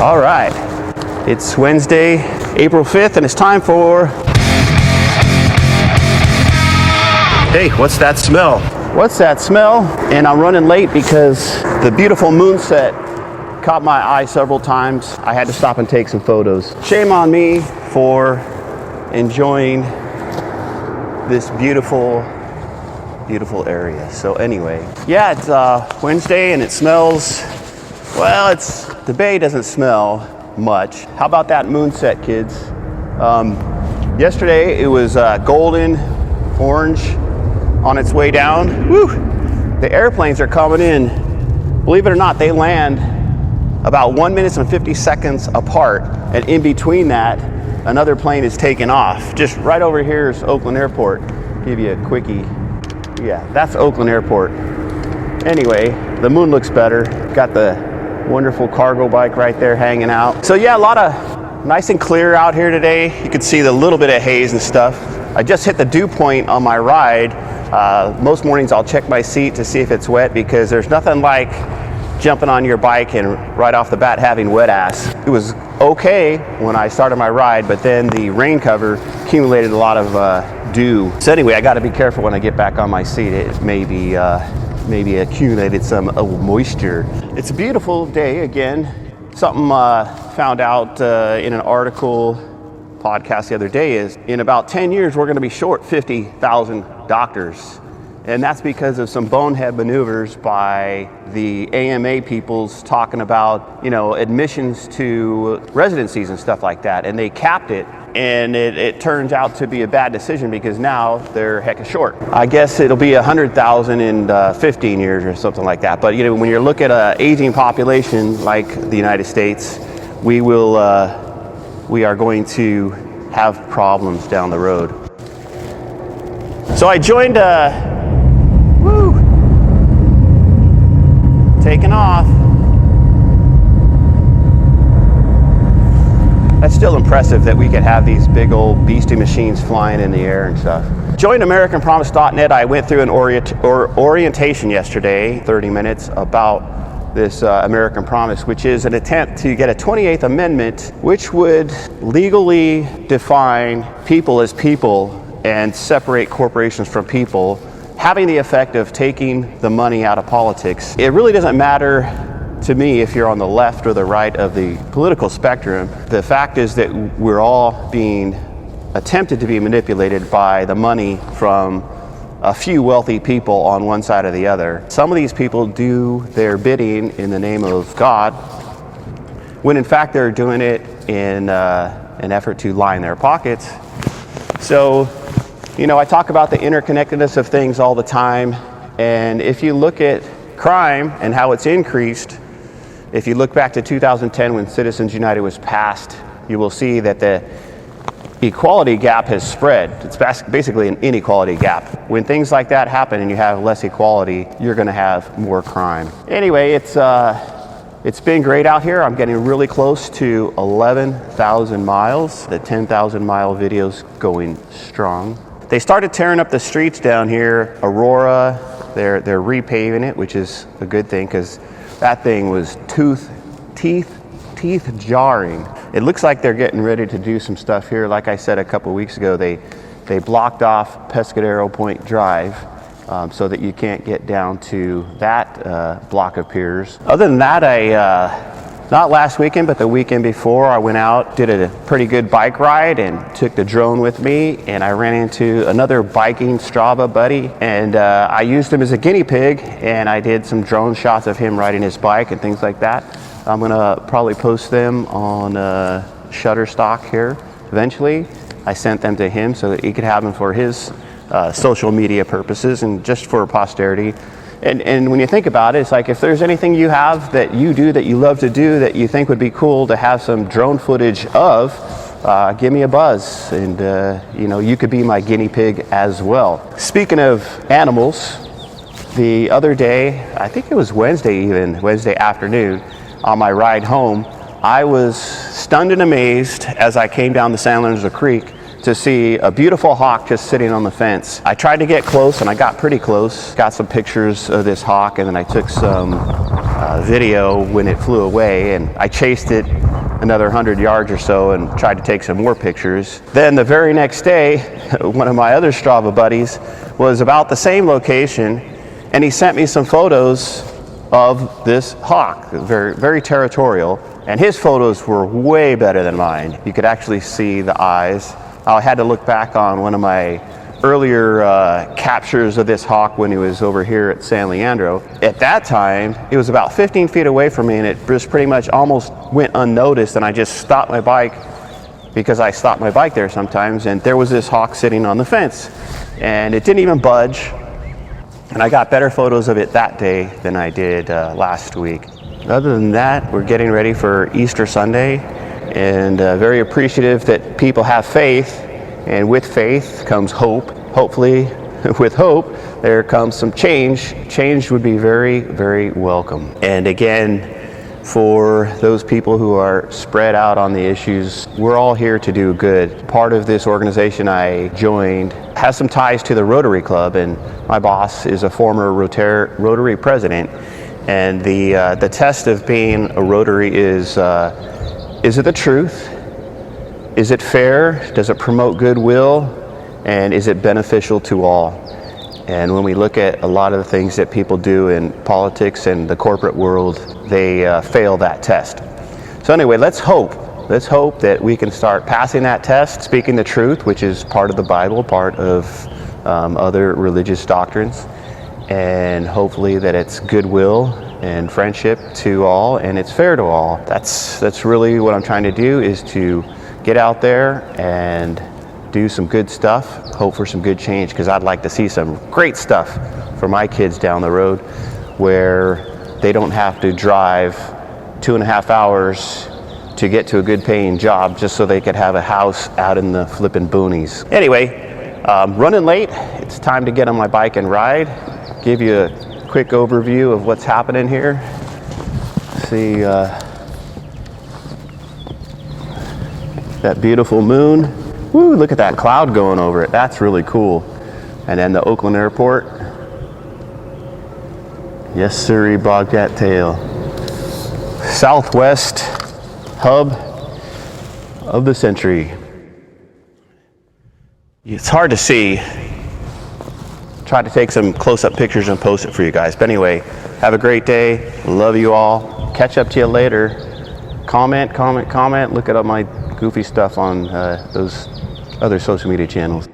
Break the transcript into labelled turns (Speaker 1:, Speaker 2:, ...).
Speaker 1: All right, it's Wednesday, April 5th, and it's time for... Hey, what's that smell? What's that smell? And I'm running late because the beautiful moonset caught my eye several times. I had to stop and take some photos. Shame on me for enjoying this beautiful area. So anyway, yeah, it's Wednesday and it smells, well, the bay doesn't smell much. How about that moonset, kids? Yesterday it was golden orange on its way down. Woo! The airplanes are coming in. Believe it or not, they land about 1 minute and 50 seconds apart, and in between that, another plane is taking off. Just right over here is Oakland Airport. Give you a quickie. Yeah, that's Oakland Airport. Anyway, the moon looks better. Got the wonderful cargo bike right there hanging out. So yeah, a lot of nice and clear out here today. You can see the little bit of haze and stuff. I just hit the dew point on my ride. Most mornings I'll check my seat to see if it's wet, because there's nothing like jumping on your bike and right off the bat having wet ass. It was okay when I started my ride, but then the rain cover accumulated a lot of dew. So anyway, I got to be careful when I get back on my seat. It maybe accumulated some moisture. It's a beautiful day again. Something found out in an article podcast the other day is in about 10 years we're going to be short 50,000 doctors, and that's because of some bonehead maneuvers by the AMA peoples talking about, you know, admissions to residencies and stuff like that, and they capped it, and it turns out to be a bad decision because now they're hecka short. I guess it'll be 100,000 in 15 years or something like that. But you know, when you look at an aging population like the United States, we are going to have problems down the road. So I joined taking off. That's still impressive that we could have these big old beastie machines flying in the air and stuff. Joined AmericanPromise.net. I went through an orientation yesterday, 30 minutes, about this American Promise, which is an attempt to get a 28th Amendment, which would legally define people as people and separate corporations from people, having the effect of taking the money out of politics. It really doesn't matter to me if you're on the left or the right of the political spectrum. The fact is that we're all being attempted to be manipulated by the money from a few wealthy people on one side or the other. Some of these people do their bidding in the name of God, when in fact they're doing it in an effort to line their pockets. So, you know, I talk about the interconnectedness of things all the time, and if you look at crime and how it's increased, if you look back to 2010 when Citizens United was passed, you will see that the equality gap has spread. It's basically an inequality gap. When things like that happen and you have less equality, you're going to have more crime. Anyway, it's been great out here. I'm getting really close to 11,000 miles. The 10,000 mile video's going strong. They started tearing up the streets down here. Aurora, they're repaving it, which is a good thing because that thing was teeth jarring. It looks like they're getting ready to do some stuff here. Like I said a couple weeks ago, they blocked off Pescadero Point Drive so that you can't get down to that block of piers. Other than that, not last weekend, but the weekend before, I went out, did a pretty good bike ride and took the drone with me, and I ran into another biking Strava buddy, and I used him as a guinea pig, and I did some drone shots of him riding his bike and things like that. I'm gonna probably post them on Shutterstock here eventually. I sent them to him so that he could have them for his social media purposes and just for posterity. And when you think about it, it's like if there's anything you have that you do that you love to do that you think would be cool to have some drone footage of, give me a buzz, and you know, you could be my guinea pig as well. Speaking of animals, the other day, I think it was Wednesday afternoon, on my ride home, I was stunned and amazed as I came down the San Lorenzo Creek to see a beautiful hawk just sitting on the fence. I tried to get close, and I got pretty close. Got some pictures of this hawk, and then I took some video when it flew away, and I chased it another 100 yards or so and tried to take some more pictures. Then the very next day, one of my other Strava buddies was about the same location, and he sent me some photos of this hawk, very, very territorial, and his photos were way better than mine. You could actually see the eyes. I had to look back on one of my earlier captures of this hawk when he was over here at San Leandro. At that time, it was about 15 feet away from me, and it just pretty much almost went unnoticed, and I just stopped my bike, because I stop my bike there sometimes, and there was this hawk sitting on the fence, and it didn't even budge. And I got better photos of it that day than I did last week. Other than that, we're getting ready for Easter Sunday, and very appreciative that people have faith, and with faith comes hope. Hopefully, with hope, there comes some change. Change would be very, very welcome. And again, for those people who are spread out on the issues, we're all here to do good. Part of this organization I joined has some ties to the Rotary Club, and my boss is a former Rotary president. And the test of being a Rotary is it the truth? Is it fair? Does it promote goodwill? And is it beneficial to all? And when we look at a lot of the things that people do in politics and the corporate world, they fail that test. So anyway, let's hope that we can start passing that test, speaking the truth, which is part of the Bible, part of other religious doctrines, and hopefully that it's goodwill and friendship to all, and it's fair to all. That's really what I'm trying to do, is to get out there and do some good stuff, hope for some good change, because I'd like to see some great stuff for my kids down the road, where they don't have to drive 2.5 hours to get to a good paying job just so they could have a house out in the flippin' boonies. Anyway, running late, it's time to get on my bike and ride. Give you a quick overview of what's happening here. See that beautiful moon. Woo, look at that cloud going over it. That's really cool. And then the Oakland Airport. Yes, sirree, bobcat tail. Southwest hub of the century. It's hard to see. Try to take some close-up pictures and post it for you guys. But anyway, have a great day. Love you all. Catch up to you later. Comment. Look at all my goofy stuff on those other social media channels.